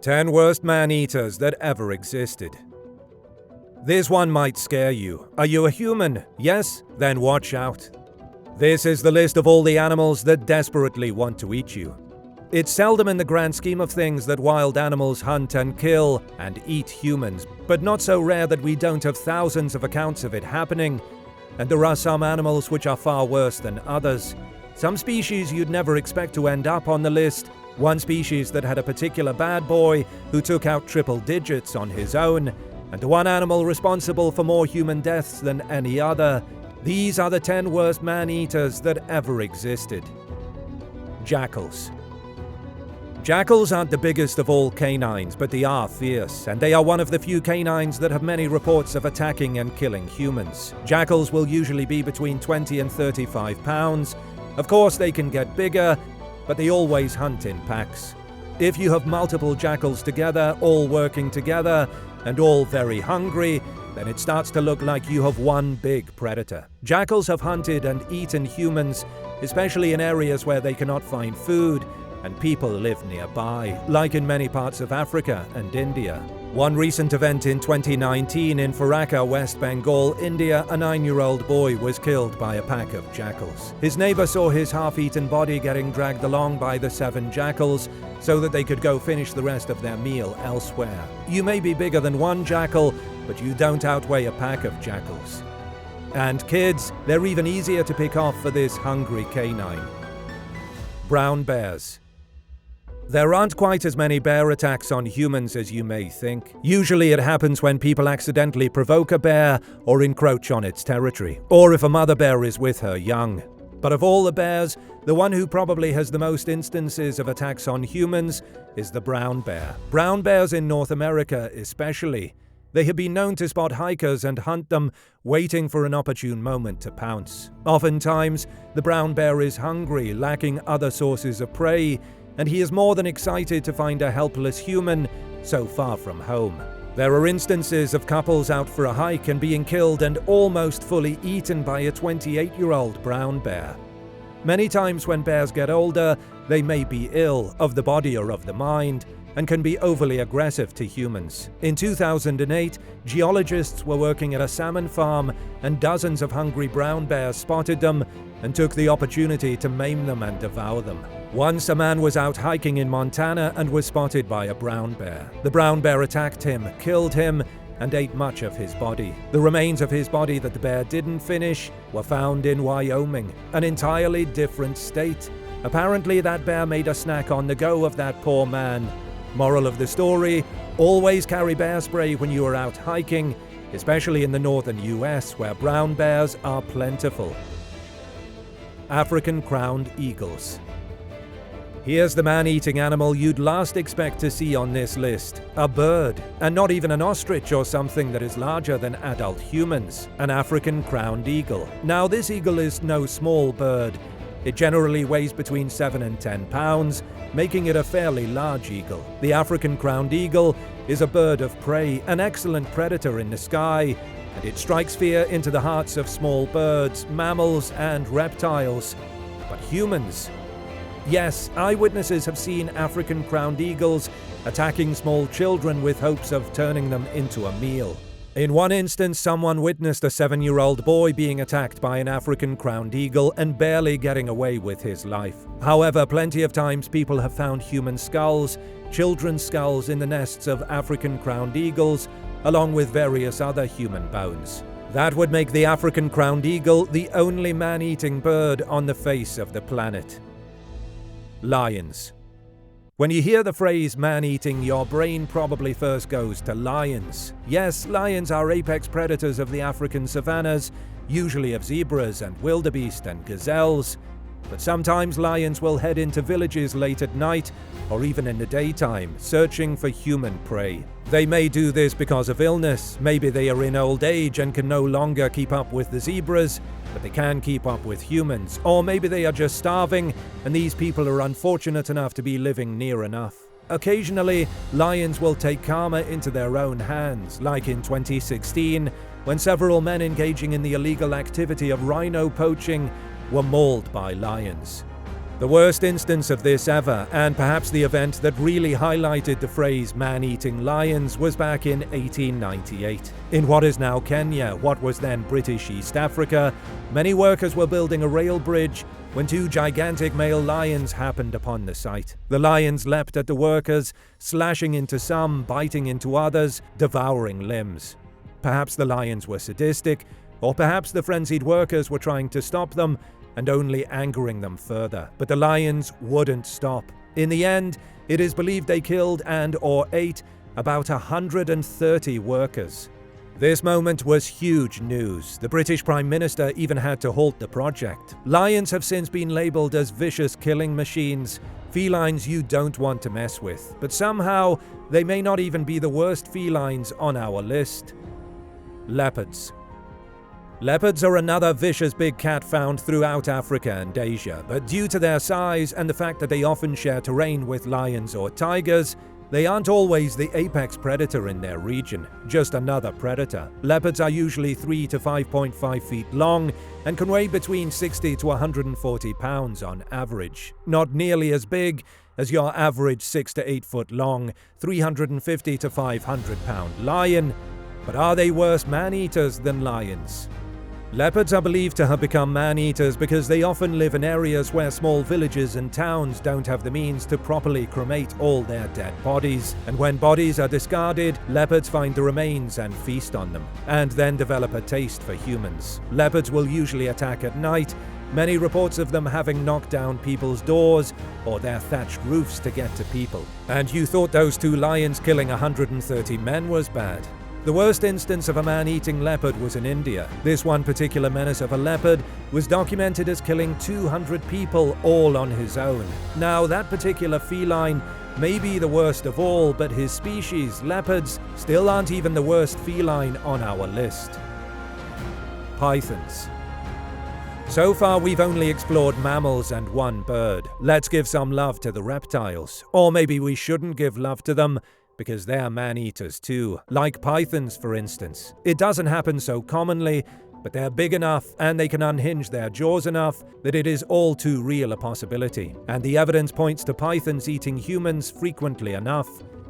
10 worst man-eaters that ever existed. This one might scare you. Are you a human? Yes? Then watch out. This is the list of all the animals that desperately want to eat you. It's seldom in the grand scheme of things that wild animals hunt and kill and eat humans, but not so rare that we don't have thousands of accounts of it happening. And there are some animals which are far worse than others. Some species you'd never expect to end up on the list. One species that had a particular bad boy who took out triple digits on his own, and one animal responsible for more human deaths than any other. These are the 10 worst man-eaters that ever existed. Jackals. Jackals aren't the biggest of all canines, but they are fierce, and they are one of the few canines that have many reports of attacking and killing humans. Jackals will usually be between 20 and 35 pounds. Of course, they can get bigger, but they always hunt in packs. If you have multiple jackals together, all working together, and all very hungry, then it starts to look like you have one big predator. Jackals have hunted and eaten humans, especially in areas where they cannot find food, and people live nearby, like in many parts of Africa and India. One recent event in 2019 in Farakka, West Bengal, India, a 9-year-old boy was killed by a pack of jackals. His neighbor saw his half-eaten body getting dragged along by the 7 jackals so that they could go finish the rest of their meal elsewhere. You may be bigger than one jackal, but you don't outweigh a pack of jackals. And kids, they're even easier to pick off for this hungry canine. Brown bears. There aren't quite as many bear attacks on humans as you may think. Usually it happens when people accidentally provoke a bear or encroach on its territory, or if a mother bear is with her young. But of all the bears, the one who probably has the most instances of attacks on humans is the brown bear. Brown bears in North America especially. They have been known to spot hikers and hunt them, waiting for an opportune moment to pounce. Oftentimes, the brown bear is hungry, lacking other sources of prey, and he is more than excited to find a helpless human so far from home. There are instances of couples out for a hike and being killed and almost fully eaten by a 28-year-old brown bear. Many times when bears get older, they may be ill, of the body or of the mind, and can be overly aggressive to humans. In 2008, geologists were working at a salmon farm, and dozens of hungry brown bears spotted them and took the opportunity to maim them and devour them. Once a man was out hiking in Montana and was spotted by a brown bear. The brown bear attacked him, killed him, and ate much of his body. The remains of his body that the bear didn't finish were found in Wyoming, an entirely different state. Apparently that bear made a snack on the go of that poor man. Moral of the story, always carry bear spray when you are out hiking, especially in the northern US where brown bears are plentiful. African crowned eagles. Here's the man-eating animal you'd last expect to see on this list. A bird, and not even an ostrich or something that is larger than adult humans. An African crowned eagle. Now this eagle is no small bird. It generally weighs between 7 and 10 pounds, making it a fairly large eagle. The African crowned eagle is a bird of prey, an excellent predator in the sky, and it strikes fear into the hearts of small birds, mammals, and reptiles. But humans? Yes, eyewitnesses have seen African crowned eagles attacking small children with hopes of turning them into a meal. In one instance, someone witnessed a 7-year-old boy being attacked by an African crowned eagle and barely getting away with his life. However, plenty of times people have found human skulls, children's skulls in the nests of African crowned eagles, along with various other human bones. That would make the African crowned eagle the only man-eating bird on the face of the planet. Lions. When you hear the phrase man-eating, your brain probably first goes to lions. Yes, lions are apex predators of the African savannas, usually of zebras and wildebeest and gazelles. But sometimes lions will head into villages late at night, or even in the daytime, searching for human prey. They may do this because of illness, maybe they are in old age and can no longer keep up with the zebras, but they can keep up with humans. Or maybe they are just starving, and these people are unfortunate enough to be living near enough. Occasionally, lions will take karma into their own hands, like in 2016, when several men engaging in the illegal activity of rhino poaching were mauled by lions. The worst instance of this ever, and perhaps the event that really highlighted the phrase man-eating lions, was back in 1898. In what is now Kenya, what was then British East Africa, many workers were building a rail bridge when two gigantic male lions happened upon the site. The lions leapt at the workers, slashing into some, biting into others, devouring limbs. Perhaps the lions were sadistic, or perhaps the frenzied workers were trying to stop them and only angering them further. But the lions wouldn't stop. In the end, it is believed they killed and/or ate about 130 workers. This moment was huge news. The British Prime Minister even had to halt the project. Lions have since been labelled as vicious killing machines, felines you don't want to mess with. But somehow, they may not even be the worst felines on our list. Leopards. Leopards are another vicious big cat found throughout Africa and Asia, but due to their size and the fact that they often share terrain with lions or tigers, they aren't always the apex predator in their region, just another predator. Leopards are usually 3 to 5.5 feet long and can weigh between 60 to 140 pounds on average. Not nearly as big as your average 6 to 8 foot long, 350 to 500 pound lion, but are they worse man-eaters than lions? Leopards are believed to have become man-eaters because they often live in areas where small villages and towns don't have the means to properly cremate all their dead bodies. And when bodies are discarded, leopards find the remains and feast on them, and then develop a taste for humans. Leopards will usually attack at night, many reports of them having knocked down people's doors or their thatched roofs to get to people. And you thought those two lions killing 130 men was bad? The worst instance of a man-eating leopard was in India. This one particular menace of a leopard was documented as killing 200 people all on his own. Now, that particular feline may be the worst of all, but his species, leopards, still aren't even the worst feline on our list. Pythons. So far, we've only explored mammals and one bird. Let's give some love to the reptiles. Or maybe we shouldn't give love to them, because they're man-eaters too, like pythons for instance. It doesn't happen so commonly, but they're big enough and they can unhinge their jaws enough that it is all too real a possibility. And the evidence points to pythons eating humans frequently enough,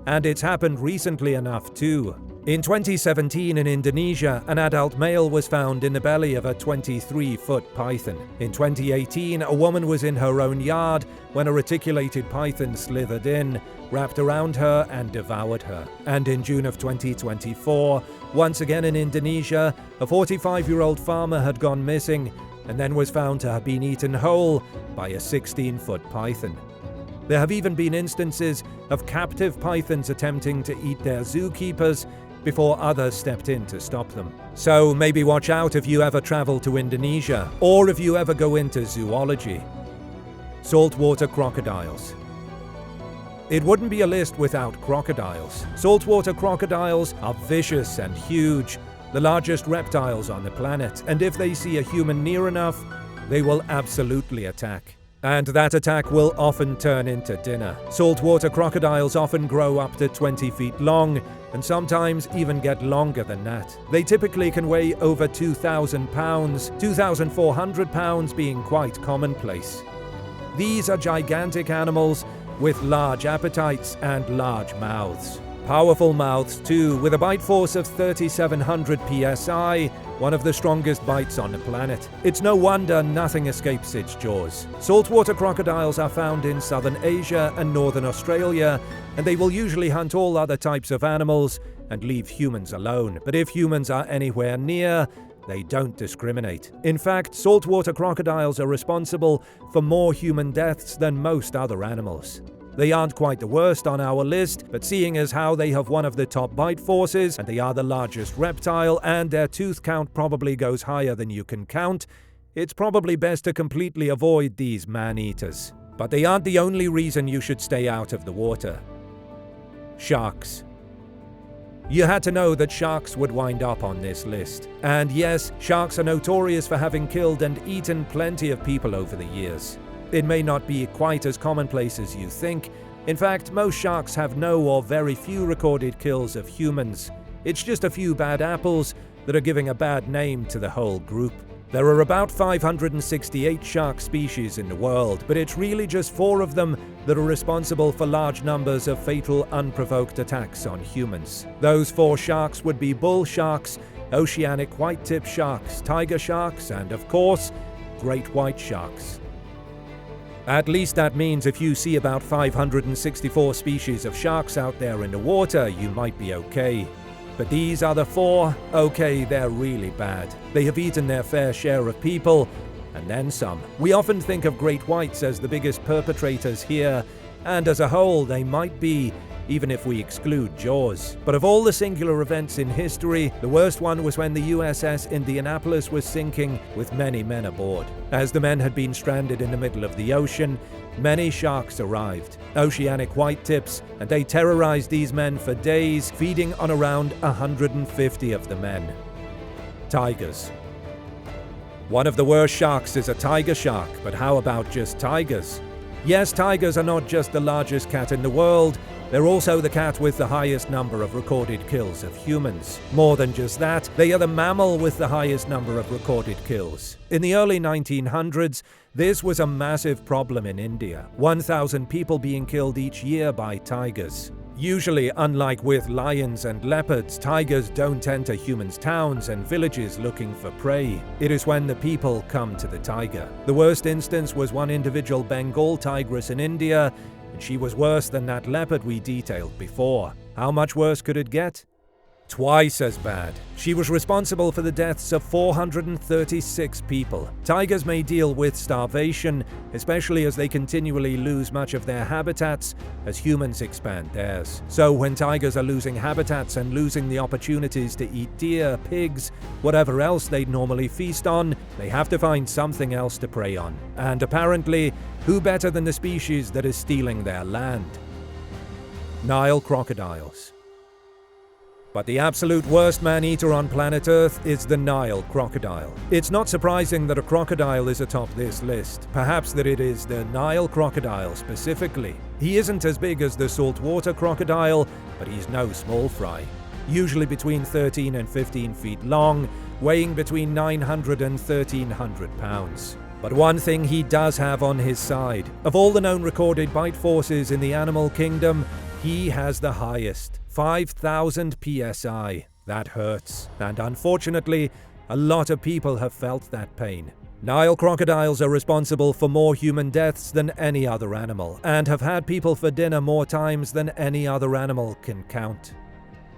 and it's happened recently enough too. In 2017 in Indonesia, an adult male was found in the belly of a 23-foot python. In 2018, a woman was in her own yard when a reticulated python slithered in, wrapped around her and devoured her. And in June of 2024, once again in Indonesia, a 45-year-old farmer had gone missing and then was found to have been eaten whole by a 16-foot python. There have even been instances of captive pythons attempting to eat their zookeepers before others stepped in to stop them. So maybe watch out if you ever travel to Indonesia, or if you ever go into zoology. Saltwater crocodiles. It wouldn't be a list without crocodiles. Saltwater crocodiles are vicious and huge, the largest reptiles on the planet, and if they see a human near enough, they will absolutely attack. And that attack will often turn into dinner. Saltwater crocodiles often grow up to 20 feet long, and sometimes even get longer than that. They typically can weigh over 2,000 pounds, 2,400 pounds being quite commonplace. These are gigantic animals with large appetites and large mouths. Powerful mouths too, with a bite force of 3,700 psi, one of the strongest bites on the planet. It's no wonder nothing escapes its jaws. Saltwater crocodiles are found in southern Asia and northern Australia, and they will usually hunt all other types of animals and leave humans alone. But if humans are anywhere near, they don't discriminate. In fact, saltwater crocodiles are responsible for more human deaths than most other animals. They aren't quite the worst on our list, but seeing as how they have one of the top bite forces, and they are the largest reptile, and their tooth count probably goes higher than you can count, it's probably best to completely avoid these man-eaters. But they aren't the only reason you should stay out of the water. Sharks. You had to know that sharks would wind up on this list. And yes, sharks are notorious for having killed and eaten plenty of people over the years. It may not be quite as commonplace as you think. In fact, most sharks have no or very few recorded kills of humans. It's just a few bad apples that are giving a bad name to the whole group. There are about 568 shark species in the world, but it's really just 4 of them that are responsible for large numbers of fatal unprovoked attacks on humans. Those 4 sharks would be bull sharks, oceanic white-tip sharks, tiger sharks, and of course, great white sharks. At least that means if you see about 564 species of sharks out there in the water, you might be okay. But these other 4, okay, they're really bad. They have eaten their fair share of people, and then some. We often think of great whites as the biggest perpetrators here, and as a whole, they might be, even if we exclude Jaws. But of all the singular events in history, the worst one was when the USS Indianapolis was sinking with many men aboard. As the men had been stranded in the middle of the ocean, many sharks arrived, oceanic white-tips, and they terrorized these men for days, feeding on around 150 of the men. Tigers. One of the worst sharks is a tiger shark, but how about just tigers? Yes, tigers are not just the largest cat in the world, they're also the cat with the highest number of recorded kills of humans. More than just that, they are the mammal with the highest number of recorded kills. In the early 1900s, this was a massive problem in India, 1,000 people being killed each year by tigers. Usually, unlike with lions and leopards, tigers don't enter humans' towns and villages looking for prey. It is when the people come to the tiger. The worst instance was one individual Bengal tigress in India, and she was worse than that leopard we detailed before. How much worse could it get? Twice as bad. She was responsible for the deaths of 436 people. Tigers may deal with starvation, especially as they continually lose much of their habitats as humans expand theirs. So when tigers are losing habitats and losing the opportunities to eat deer, pigs, whatever else they'd normally feast on, they have to find something else to prey on. And apparently, who better than the species that is stealing their land? Nile crocodiles. But the absolute worst man-eater on planet Earth is the Nile crocodile. It's not surprising that a crocodile is atop this list, perhaps that it is the Nile crocodile specifically. He isn't as big as the saltwater crocodile, but he's no small fry. Usually between 13 and 15 feet long, weighing between 900 and 1,300 pounds. But one thing he does have on his side. Of all the known recorded bite forces in the animal kingdom, he has the highest, 5,000 psi. That hurts. And unfortunately, a lot of people have felt that pain. Nile crocodiles are responsible for more human deaths than any other animal, and have had people for dinner more times than any other animal can count.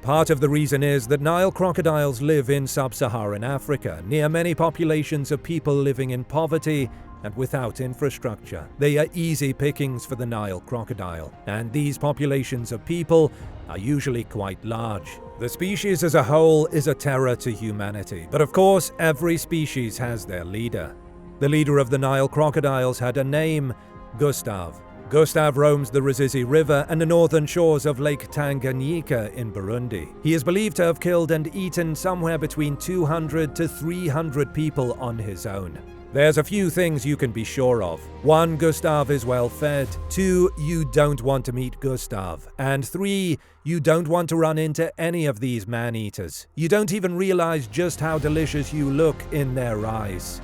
Part of the reason is that Nile crocodiles live in sub-Saharan Africa, near many populations of people living in poverty and without infrastructure. They are easy pickings for the Nile crocodile, and these populations of people are usually quite large. The species as a whole is a terror to humanity, but of course every species has their leader. The leader of the Nile crocodiles had a name, Gustav. Gustav roams the Ruzizi River and the northern shores of Lake Tanganyika in Burundi. He is believed to have killed and eaten somewhere between 200 to 300 people on his own. There's a few things you can be sure of. 1, Gustav is well fed. 2, you don't want to meet Gustav. And 3, you don't want to run into any of these man-eaters. You don't even realize just how delicious you look in their eyes.